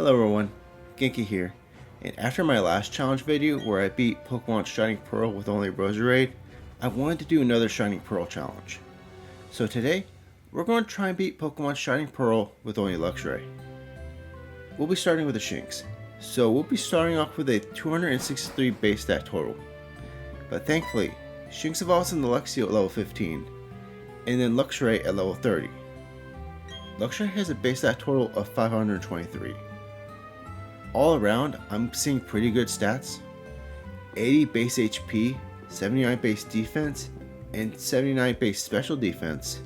Hello everyone, Genki here, and after my last challenge video where I beat Pokemon Shining Pearl with only Roserade, I wanted to do another Shining Pearl challenge. So today, we're going to try and beat Pokemon Shining Pearl with only Luxray. We'll be starting with the Shinx, so we'll be starting off with a 263 base stat total. But thankfully, Shinx evolves in the Luxio at level 15, and then Luxray at level 30. Luxray has a base stat total of 523. All around, I'm seeing pretty good stats. 80 base HP, 79 base defense, and 79 base special defense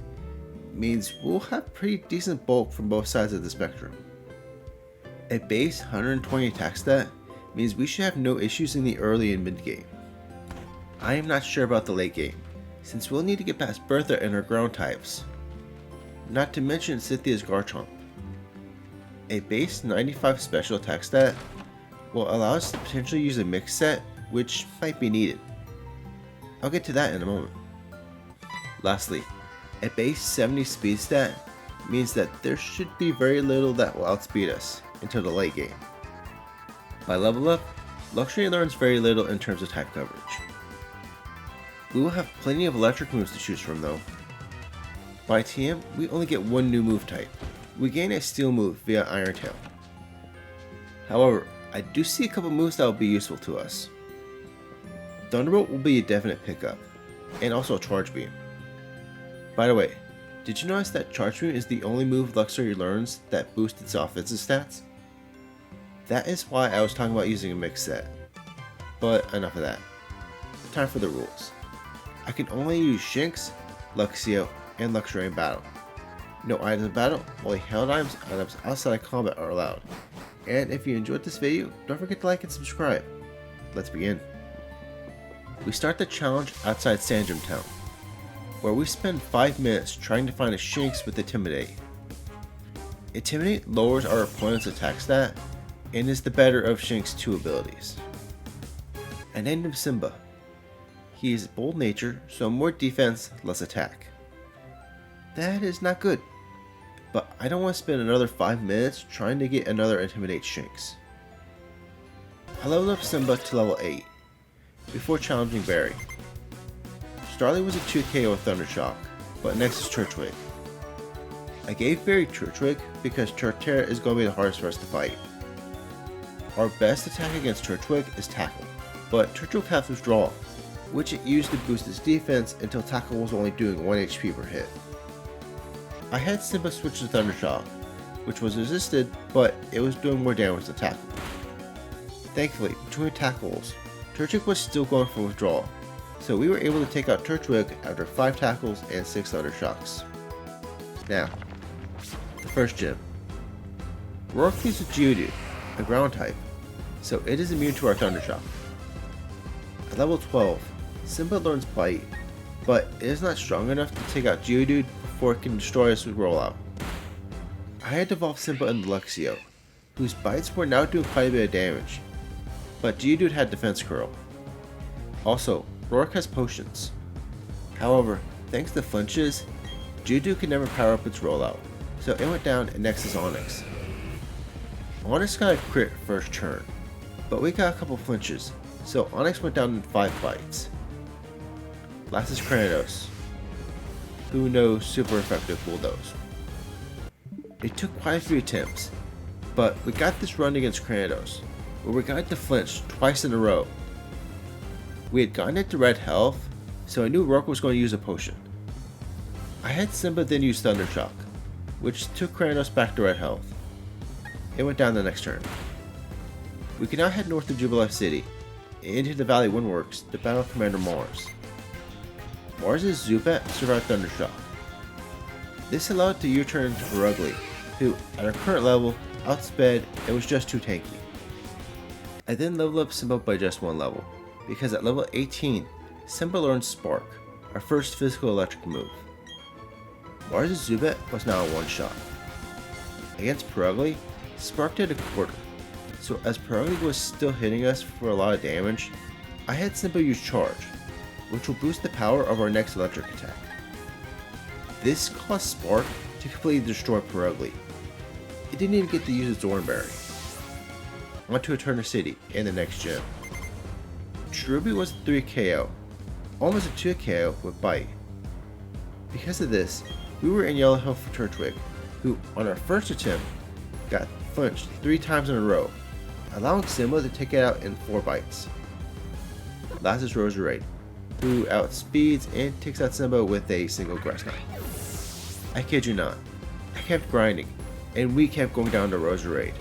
means we'll have pretty decent bulk from both sides of the spectrum. A base 120 attack stat means we should have no issues in the early and mid game. I am not sure about the late game, since we'll need to get past Bertha and her ground types. Not to mention Cynthia's Garchomp. A base 95 special attack stat will allow us to potentially use a mix set, which might be needed. I'll get to that in a moment. Lastly, a base 70 speed stat means that there should be very little that will outspeed us until the late game. By level up, Luxray learns very little in terms of type coverage. We will have plenty of electric moves to choose from though. By TM, we only get one new move type. We gain a steel move via Iron Tail. However, I do see a couple moves that will be useful to us. Thunderbolt will be a definite pickup, and also Charge Beam. By the way, did you notice that Charge Beam is the only move Luxray learns that boosts its offensive stats? That is why I was talking about using a mix set. But enough of that. Time for the rules. I can only use Shinx, Luxio, and Luxray in battle. No items in battle, only held items outside of combat are allowed. And if you enjoyed this video, don't forget to like and subscribe. Let's begin. We start the challenge outside Sandgem Town, where we spend 5 minutes trying to find a Shinx with Intimidate. Intimidate lowers our opponent's attack stat, and is the better of Shinx's 2 abilities. I named him Simba. He is bold nature, so more defense, less attack. That is not good. But I don't want to spend another 5 minutes trying to get another Intimidate Shinx. I leveled up Simba to level 8, before challenging Barry. Starly was a 2KO with Thunder Shock, but next is Turtwig. I gave Barry Turtwig because Turtera is going to be the hardest for us to fight. Our best attack against Turtwig is Tackle, but Turtwig has Withdrawal, which it used to boost its defense until Tackle was only doing 1 HP per hit. I had Simba switch to Thunder Shock, which was resisted, but it was doing more damage than Tackle. Thankfully, between tackles, Turtwig was still going for Withdrawal, so we were able to take out Turtwig after 5 tackles and 6 Thunder Shocks. Now, the first gym. Rourke uses Geodude, a ground type, so it is immune to our Thunder Shock. At level 12, Simba learns Bite, but it is not strong enough to take out Geodude before it can destroy us with Rollout. I had to evolve Simba into Luxio, whose bites were now doing quite a bit of damage, but Geodude had Defense Curl. Also, Rourke has potions. However, thanks to flinches, Geodude could never power up its Rollout, so it went down and next is Onix. Onix got a crit first turn, but we got a couple flinches, so Onix went down in 5 bites. Last is Cranidos, who knows super effective Bulldoze. It took quite a few attempts, but we got this run against Cranidos, where we got it to flinch twice in a row. We had gotten it to red health, so I knew Rourke was going to use a potion. I had Simba then use Thunder Shock, which took Cranidos back to red health. It went down the next turn. We can now head north to Jubilife City, and into the Valley Windworks to battle Commander Mars. Mars' Zubat survived Thunder Shock. This allowed it to U-turn into Perugly, who, at our current level, outsped and was just too tanky. I then leveled up Simba by just 1 level, because at level 18, Simba learned Spark, our first physical electric move. Mars' Zubat was now a one-shot. Against Perugly, Spark did a quarter, so as Perugly was still hitting us for a lot of damage, I had Simba use Charge, which will boost the power of our next electric attack. This caused Spark to completely destroy Perugly. It didn't even get to use its Thornberry. onto Eternal City in the next gym. Cherubi was a 3 KO, almost a 2 KO with Bite. Because of this, we were in yellow health for Turtwig, who on our first attempt got flinched 3 times in a row, allowing Simba to take it out in 4 bites. Last is Roserade, who outspeeds and takes out Simba with a single grass knot. I kid you not, I kept grinding, and we kept going down to Roserade.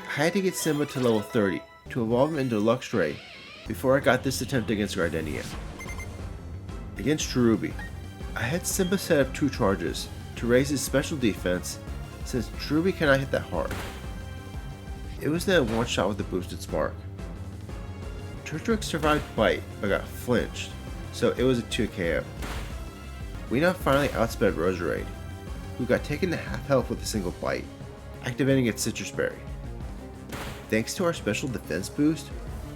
I had to get Simba to level 30 to evolve him into Luxray before I got this attempt against Gardenia. Against Cherubi, I had Simba set up 2 charges to raise his special defense since Cherubi cannot hit that hard. It was then one shot with the boosted spark. Turtwig survived Bite but got flinched, so it was a 2 KO. We now finally outsped Roserade, who got taken to half health with a single bite, activating its Citrus Berry. Thanks to our special defense boost,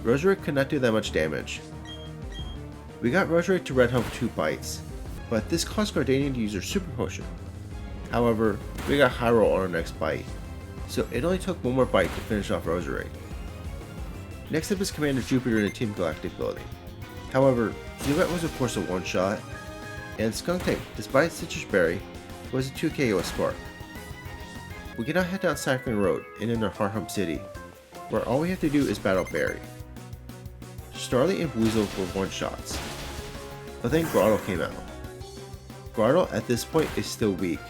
Roserade could not do that much damage. We got Roserade to red health with 2 bites, but this caused Gardenia to use her Super Potion. However, we got high roll on our next bite, so it only took 1 more bite to finish off Roserade. Next up is Commander Jupiter in the Team Galactic building. However, Zubat was of course a 1-shot, and Skuntank, despite Citrus Berry, was a 2 KO with Spark. We can now head down Cycling Road and enter Hearthome City, where all we have to do is battle Barry. Starly and Weasel were 1-shots, but then Grottle came out. Grottle at this point is still weak,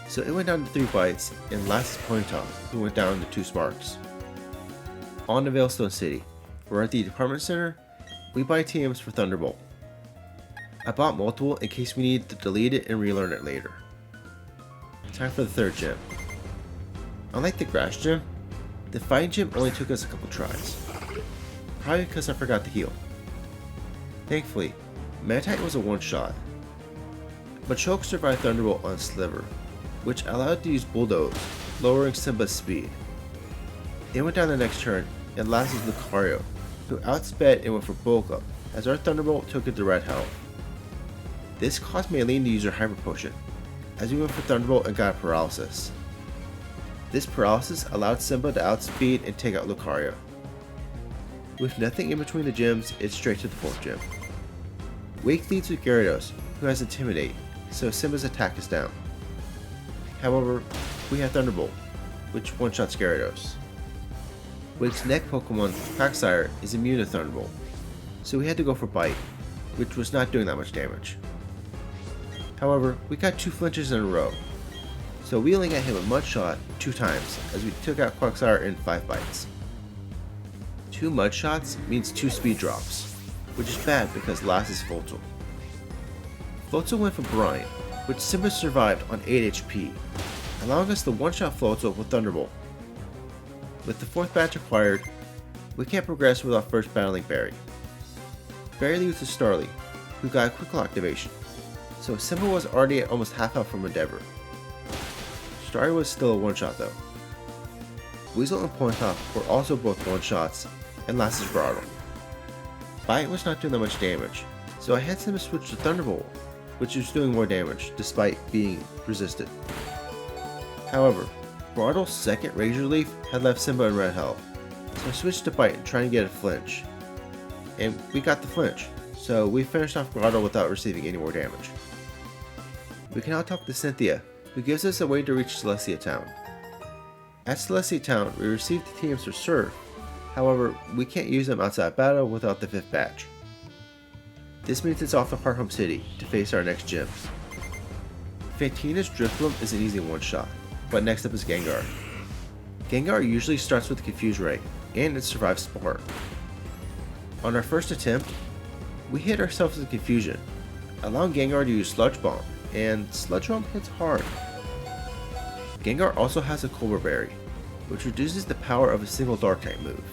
so it went down to 3 bites, and last is Ponyta, who went down to 2 sparks. On to Veilstone City, where at the Department Center, we buy TMs for Thunderbolt. I bought multiple in case we need to delete it and relearn it later. Time for the 3rd gym. Unlike the Grass Gym, the Fighting Gym only took us a couple tries. Probably because I forgot to heal. Thankfully, Manatite was a 1-shot, but Choke survived Thunderbolt on Sliver, which allowed it to use Bulldoze, lowering Simba's speed. It went down the next turn, and last is Lucario, who outsped and went for Bulk Up, as our Thunderbolt took it to red health. This caused Maylene to use her Hyper Potion, as we went for Thunderbolt and got Paralysis. This Paralysis allowed Simba to outspeed and take out Lucario. With nothing in between the gyms, it's straight to the 4th gym. Wake leads with Gyarados, who has Intimidate, so Simba's attack is down. However, we have Thunderbolt, which 1-shots Gyarados. Wake's next Pokemon, Quagsire, is immune to Thunderbolt, so we had to go for Bite, which was not doing that much damage. However, we got 2 flinches in a row, so we only got hit with Mudshot 2 times as we took out Quagsire in 5 bites. 2 Mudshots means 2 speed drops, which is bad because last is Floatzel. Floatzel went for Brine, which Simba survived on 8 HP, allowing us to 1-shot Floatzel with Thunderbolt. With the 4th batch acquired, we can't progress without first battling Barry. Barry leads to Starly, who got a Quick activation, so Simba was already at almost half health from Endeavor. Starly was still a 1-shot though. Weasel and Ponyta were also both 1-shots, and last is Grottle. Bite was not doing that much damage, so I had Simba switch to Thunderbolt, which was doing more damage despite being resisted. However, Grottle's 2nd Razor Leaf had left Simba in red health, so I switched to Bite trying to get a flinch. And we got the flinch, so we finished off Grottle without receiving any more damage. We can now talk to Cynthia, who gives us a way to reach Celestia Town. At Celestia Town, we received the TMs for Surf, however, we can't use them outside battle without the 5th batch. This means it's off to Hearthome City to face our next gym. Fantina's Drifloon is an easy 1-shot, but next up is Gengar. Gengar usually starts with Confuse Ray, and it survives Spark. On our first attempt, we hit ourselves with Confusion, allowing Gengar to use Sludge Bomb, and Sludge Bomb hits hard. Gengar also has a Cobra Berry, which reduces the power of a single Dark type move.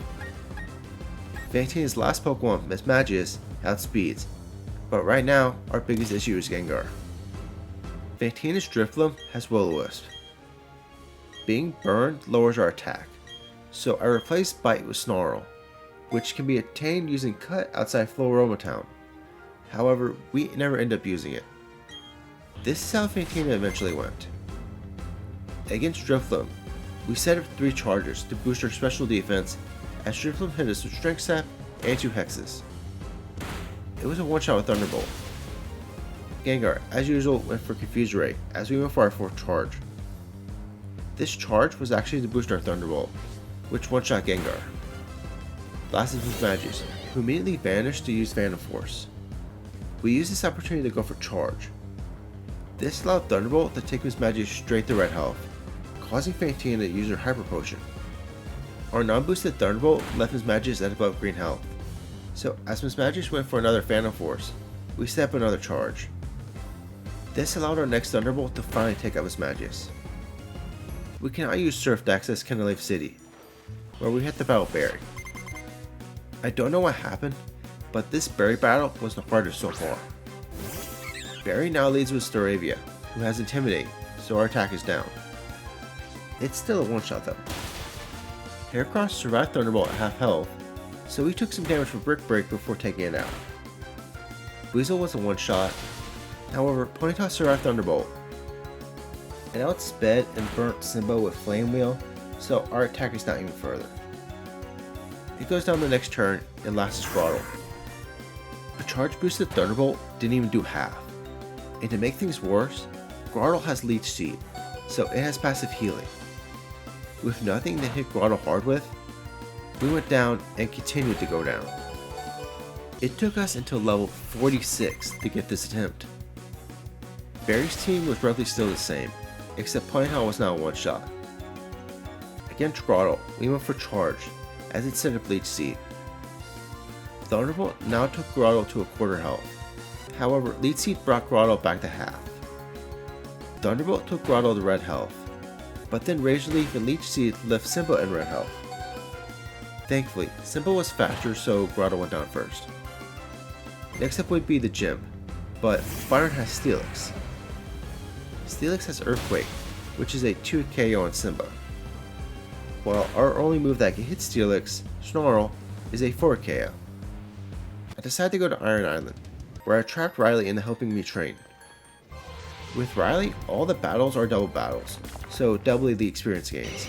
Fantina's last Pokemon, Mismagius, outspeeds, but right now, our biggest issue is Gengar. Fantina's Drifloon has Will-O-Wisp. Being burned lowers our attack, so I replaced Bite with Snarl, which can be obtained using Cut outside Floroma Town. However, we never end up using it. This is how Fantina eventually went. Against Drifloon, We set up 3 charges to boost our special defense as Strickland hit us with Strength Sap and 2 hexes. It was a one-shot with Thunderbolt. Gengar, as usual, went for Confuse Ray as we went for our 4th charge. This charge was actually to boost our Thunderbolt, which one-shot Gengar. Last was Magius, who immediately vanished to use Phantom Force. We used this opportunity to go for charge. This allowed Thunderbolt to take Miss Magius straight to red health, causing Fantina to use her Hyper Potion. Our non-boosted Thunderbolt left Miss Magius at above green health, so as Miss Magius went for another Phantom Force, we set up another charge. This allowed our next Thunderbolt to finally take out Miss Magius. We can now use Surf to access Canalave City, where we hit the Battle Berry. I don't know what happened, but this Berry battle was the hardest so far. Berry now leads with Staravia, who has Intimidate, so our attack is down. It's still a one-shot though. Heracross survived Thunderbolt at half health, so he took some damage from Brick Break before taking it out. Weasel was a one-shot, however Ponyta survived Thunderbolt. It outsped and burnt Simba with Flame Wheel, so our attack is down even further. It goes down the next turn and lasts Throttle. A charge boosted Thunderbolt didn't even do half. And to make things worse, Grotle has Leech Seed, so it has passive healing. With nothing to hit Grotle hard with, we went down and continued to go down. It took us until level 46 to get this attempt. Barry's team was roughly still the same, except Ponyta was now a one-shot. Against Grotle, we went for charge, as it set up Leech Seed. Thunderbolt now took Grotle to a quarter health. However, Leech Seed brought Grotle back to half. Thunderbolt took Grotle to red health, but then Razor Leaf and Leech Seed left Simba in red health. Thankfully, Simba was faster, so Grotle went down first. Next up would be the gym, but Byron has Steelix. Steelix has Earthquake, which is a 2 KO on Simba. While our only move that can hit Steelix, Snarl, is a 4 KO. I decided to go to Iron Island, where I trapped Riley into helping me train. With Riley, all the battles are double battles, so doubly the experience gains.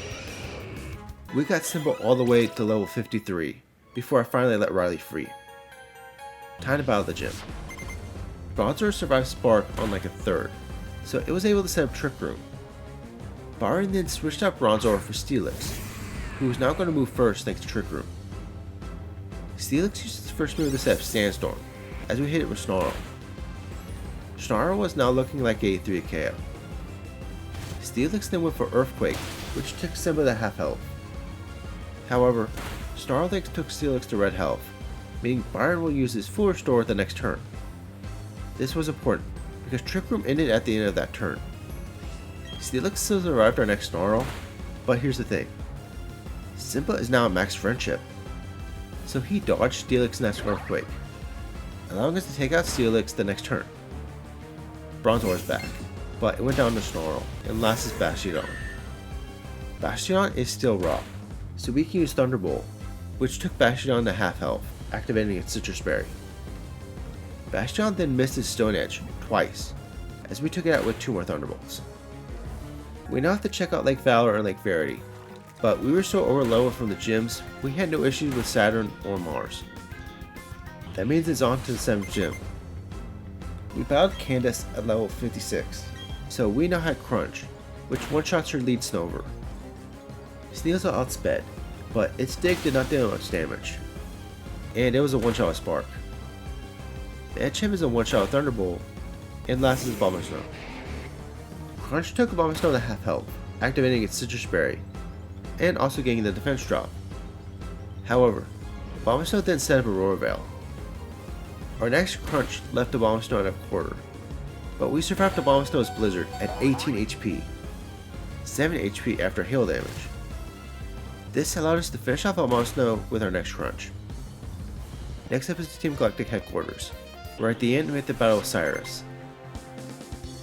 We got Simba all the way to level 53, before I finally let Riley free. Time to battle the gym. Bronzor survived Spark on like a third, so it was able to set up Trick Room. Byron then switched out Bronzor for Steelix, who is now going to move first thanks to Trick Room. Steelix used its first move to set up Sandstorm, as we hit it with Snarl. Snarl was now looking like a 3 KO. Steelix then went for Earthquake, which took Simba to half health. However, Snarl took Steelix to red health, meaning Byron will use his full restore the next turn. This was important, because Trick Room ended at the end of that turn. Steelix still survived our next Snarl, but here's the thing. Simba is now at max friendship, so he dodged Steelix's next Earthquake, allowing us to take out Steelix the next turn. Bronzor is back, but it went down to Snarl, and last is Bastiodon. Bastiodon is still raw, so we can use Thunderbolt, which took Bastiodon to half health, activating its Citrus Berry. Bastiodon then missed his Stone Edge twice, as we took it out with 2 more Thunderbolts. We now have to check out Lake Valor and Lake Verity, but we were so overloaded from the gyms, we had no issues with Saturn or Mars. That means it's on to the 7th gym. We battled Candace at level 56, so we now had Crunch, which one-shots her lead Snover. Sneasel outsped, but its dig did not do much damage, and it was a one-shot with Spark. The Edgeham is a one-shot with Thunderbolt, and last is Abomasnow. Crunch took Abomasnow to half health, activating its Citrus Berry, and also getting the defense drop. However, Abomasnow then set up Aurora Veil. Our next Crunch left Abomasnow at a quarter, but we survived Abomasnow's Blizzard at 18 HP, 7 HP after hail damage. This allowed us to finish off Abomasnow with our next Crunch. Next up is the Team Galactic Headquarters, where at the end we had the battle with Cyrus.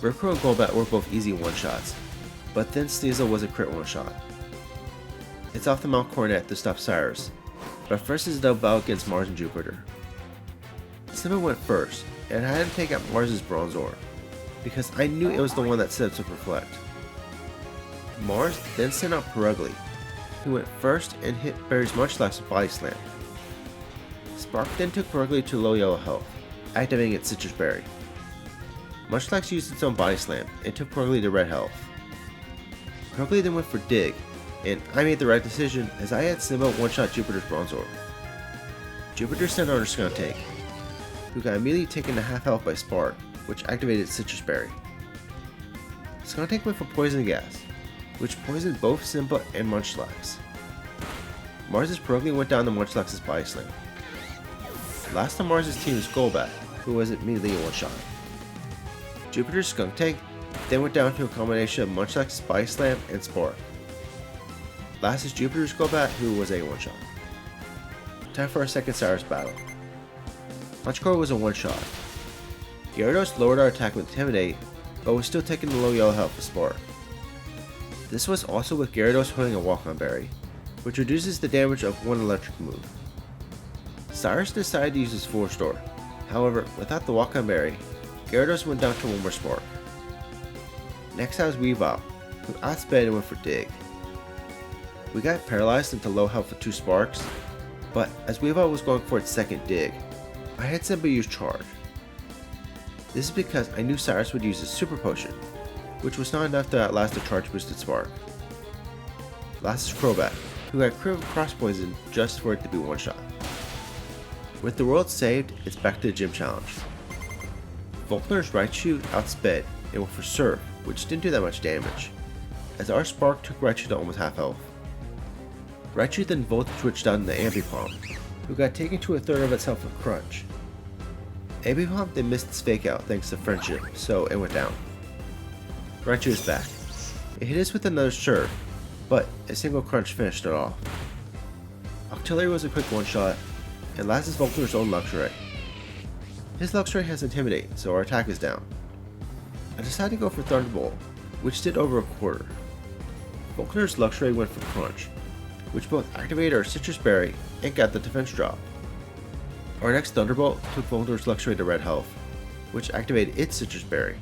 Murkrow and Golbat were both easy one-shots, but then Sneasel was a crit one-shot. It's off the Mount Coronet to stop Cyrus, but first is a double battle against Mars and Jupiter. Simba went first, and I had to take out Mars' Bronzor, because I knew it was the one that set up to Reflect. Mars then sent out Perugly, who went first and hit Barry's Munchlax with Body Slam. Spark then took Perugly to low yellow health, activating its Citrus Berry. Munchlax used its own Body Slam and took Perugly to red health. Perugly then went for Dig, and I made the right decision as I had Simba one-shot Jupiter's Bronzor. Jupiter sent out her Skuntank, who got immediately taken to half health by Spark, which activated Citrus Berry. Skuntank went for Poison Gas, which poisoned both Simba and Munchlax. Mars' Perugly went down to Munchlax's Body Slam. Last on Mars' team is Golbat, who was immediately a one-shot. Jupiter's Skuntank then went down to a combination of Munchlax's Body Slam and Spark. Last is Jupiter's Golbat, who was a one-shot. Time for our second Cyrus battle. Punchcore was a one-shot. Gyarados lowered our attack with Intimidate, but was still taking the low yellow health with Spark. This was also with Gyarados holding a Walk-On Berry, which reduces the damage of one electric move. Cyrus decided to use his Full Restore, however, without the Walk-On Berry, Gyarados went down to one more Spark. Next I was Weavile, who outsped and went for Dig. We got paralyzed into low health with 2 Sparks, but as Weavile was going for its second Dig, I had Simba use Charge. This is because I knew Cyrus would use his Super Potion, which was not enough to outlast a Charge boosted Spark. Last is Crobat, who got Crit with Cross Poison just for it to be one shot. With the world saved, it's back to the gym challenge. Volkner's Raichu outsped and went for Surf, which didn't do that much damage, as our Spark took Raichu to almost half health. Raichu then Voltage switched down to Ambipom, who got taken to a third of its health with Crunch. Ambipom then missed its Fake Out thanks to Friendship, so it went down. Raichu is back. It hit us with another Surf, but a single Crunch finished it off. Octillery was a quick one-shot, and last is Volkner's own Luxray. His Luxray has Intimidate, so our attack is down. I decided to go for Thunderbolt, which did over a quarter. Volkner's Luxray went for Crunch, which both activated our Citrus Berry and got the defense drop. Our next Thunderbolt took Volkner's Luxray to red health, which activated its Citrus Berry.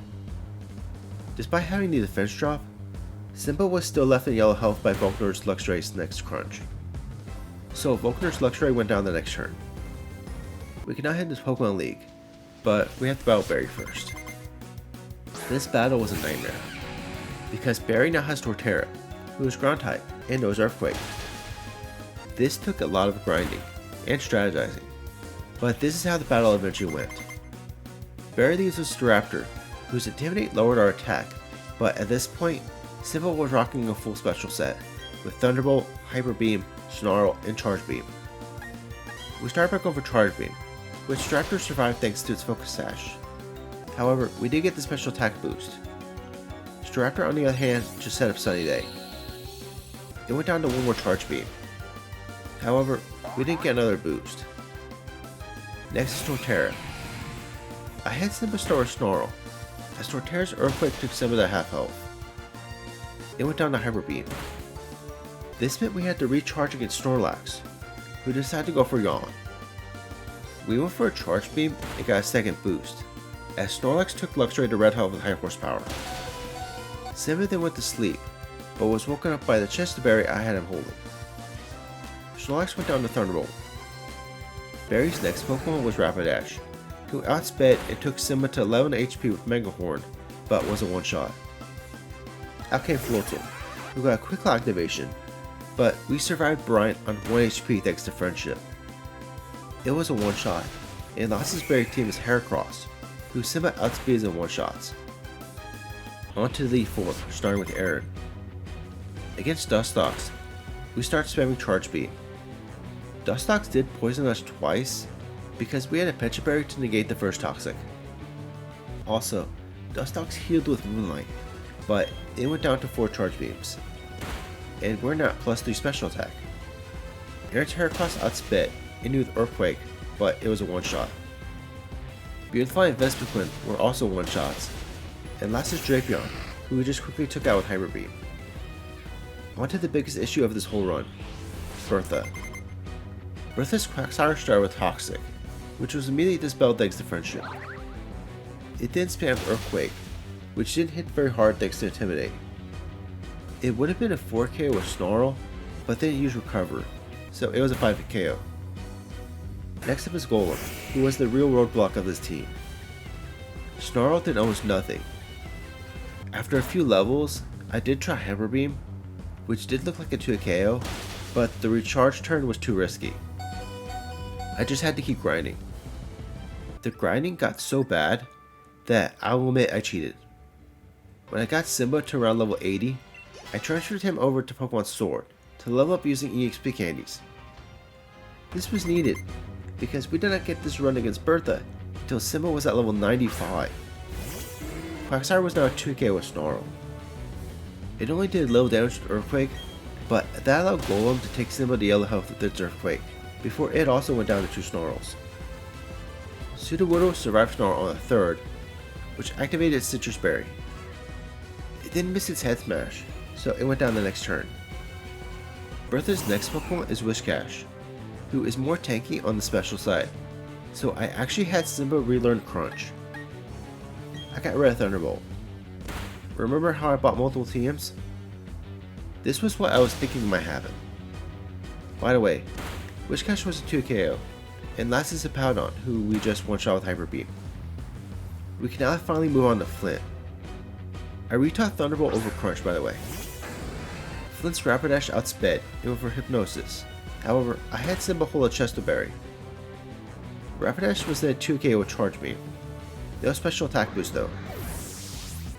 Despite having the defense drop, Simba was still left in yellow health by Volkner's Luxray's next Crunch. So Volkner's Luxray went down the next turn. We can now head into Pokemon League, but we have to battle Barry first. This battle was a nightmare, because Barry now has Torterra, who is ground type and knows Earthquake. This took a lot of grinding and strategizing, but this is how the battle eventually went. Barry leads with Staraptor, whose Intimidate lowered our attack, but at this point, Simba was rocking a full special set, with Thunderbolt, Hyper Beam, Snarl, and Charge Beam. We started by going for Charge Beam, which Staraptor survived thanks to its Focus Sash. However, we did get the special attack boost. Staraptor on the other hand just set up Sunny Day. It went down to one more Charge Beam. However, we didn't get another boost. Next is Torterra. I had Simba start with Snarl, as Torterra's Earthquake took Simba to half health. It went down to Hyper Beam. This meant we had to recharge against Snorlax, who decided to go for Yawn. We went for a Charge Beam and got a second boost, as Snorlax took Luxray to red health with high horsepower. Simba then went to sleep, but was woken up by the chest of berry I had him holding. Snorlax went down to Thunderbolt. Barry's next Pokemon was Rapidash, who outsped and took Simba to 11 HP with Mega Horn, but was a one-shot. Out came Floatzel, who got a quick claw activation, but we survived Bryant on 1 HP thanks to Friendship. It was a one-shot, and Loss's Berry team is Heracross, who Simba outspeeds in one-shots. On to the Elite Four, starting with Aaron. Against Dustox, we start spamming Charge Beam. Dustox did poison us twice, because we had a Pecha Berry to negate the first Toxic. Also, Dustox healed with Moonlight, but it went down to 4 Charge Beams. And we're not +3 special attack. Aaron's Heracross outsped and knew with Earthquake, but it was a one-shot. Beautifly and Vespiquen were also one-shots, and last is Drapion, who we just quickly took out with Hyper Beam. On to the biggest issue of this whole run, Bertha. Bertha's Quagsire started with Toxic, which was immediately dispelled thanks to Friendship. It then spammed Earthquake, which didn't hit very hard thanks to Intimidate. It would have been a 4 KO with Snarl, but they didn't use Recover, so it was a 5 KO. Next up is Golem, who was the real roadblock of this team. Snarl did almost nothing. After a few levels, I did try Hyper Beam, which did look like a 2 KO, but the recharge turn was too risky. I just had to keep grinding. The grinding got so bad that I will admit I cheated. When I got Simba to around level 80, I transferred him over to Pokemon Sword to level up using EXP candies. This was needed, because we did not get this run against Bertha until Simba was at level 95. Quagsire was now a 2K with Snarl. It only did little damage to Earthquake, but that allowed Golem to take Simba to yellow health with its Earthquake, before it also went down to 2 Snarls. Sudowoodo survived Snarl on the 3rd, which activated its Citrus Berry. It didn't miss its Head Smash, so it went down the next turn. Bertha's next Pokemon is Whiscash, who is more tanky on the special side, so I actually had Simba relearn Crunch. I got rid of Thunderbolt. Remember how I bought multiple TMs? This was what I was thinking might happen. By the way, Whiscash was a 2 KO, and last is a Powdon, who we just one-shot with Hyper Beam. We can now finally move on to Flint. I retaught Thunderbolt over Crunch, by the way. Flint's Rapidash outsped and went for Hypnosis. However, I had Simba hold a Chesto Berry. Rapidash was then a 2 KO with Charge Beam. No special attack boost though.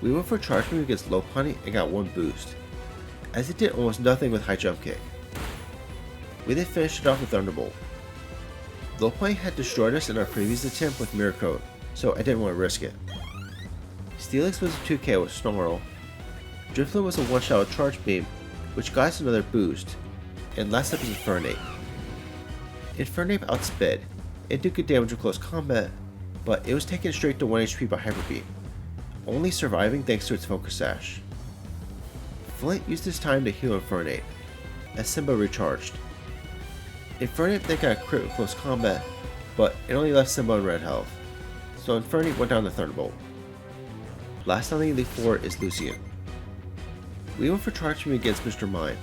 We went for Charge Beam against Lopunny and got 1 boost, as it did almost nothing with High Jump Kick. We then finished it off with Thunderbolt. Lopunny had destroyed us in our previous attempt with Mirror Coat, so I didn't want to risk it. Steelix was a 2 KO with Snarl. Drifloon was a one-shot with Charge Beam, which got us another boost, and last up is Infernape. Infernape outsped, and did good damage in close combat, but it was taken straight to 1 HP by Hyper Beam, only surviving thanks to its Focus Sash. Flint used his time to heal Infernape, as Simba recharged. Infernape then got a crit with close combat, but it only left Simba in red health, so Infernape went down to Thunderbolt. Last on the Elite Four is Lucian. We went for Charge Beam against Mr. Mime,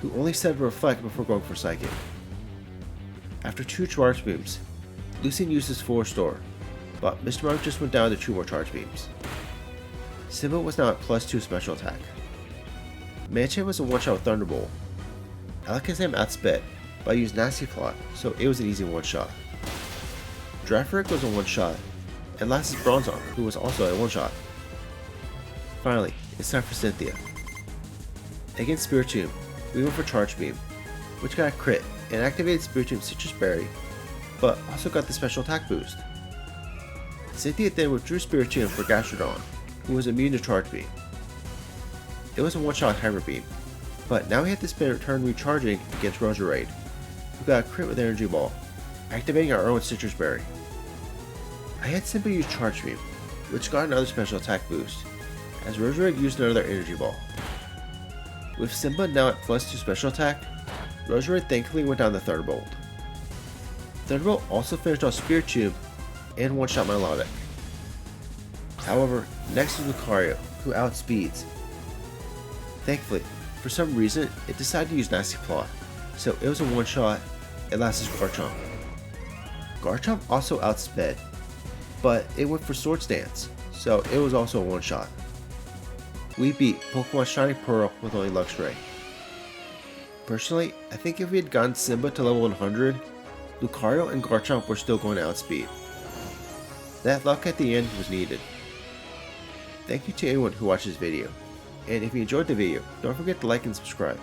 who only said Reflect before going for Psychic. After 2 Charge Beams, Lucian used his 4-star, but Mr. Mime just went down to 2 more Charge Beams. Simba was now at +2 special attack. Machamp was a one-shot with Thunderbolt. Alakazam outsped, but I used Nasty Plot, so it was an easy one-shot. Draferic was a one-shot, and last is Bronzong, who was also a one-shot. Finally, it's time for Cynthia. Against Spiritomb, we went for Charge Beam, which got a crit and activated Spiritomb's Citrus Berry, but also got the special attack boost. Cynthia then withdrew Spiritomb for Gastrodon, who was immune to Charge Beam. It was a one-shot Hyper Beam, but now we had to spend a turn recharging against Roserade, who got a crit with Energy Ball, activating our own Citrus Berry. I had Simba use Charge Beam, which got another special attack boost, as Roserade used another Energy Ball. With Simba now at +2 special attack, Roserade thankfully went down to Thunderbolt. Thunderbolt also finished off Spiritomb and one-shot Milotic. However, next is Lucario, who outspeeds. Thankfully, for some reason, it decided to use Nasty Plot, so it was a one-shot, and last is Garchomp. Garchomp also outsped, but it went for Swords Dance, so it was also a one-shot. We beat Pokemon Shining Pearl with only Luxray. Personally, I think if we had gotten Simba to level 100, Lucario and Garchomp were still going to outspeed. That luck at the end was needed. Thank you to anyone who watched this video, and if you enjoyed the video, don't forget to like and subscribe.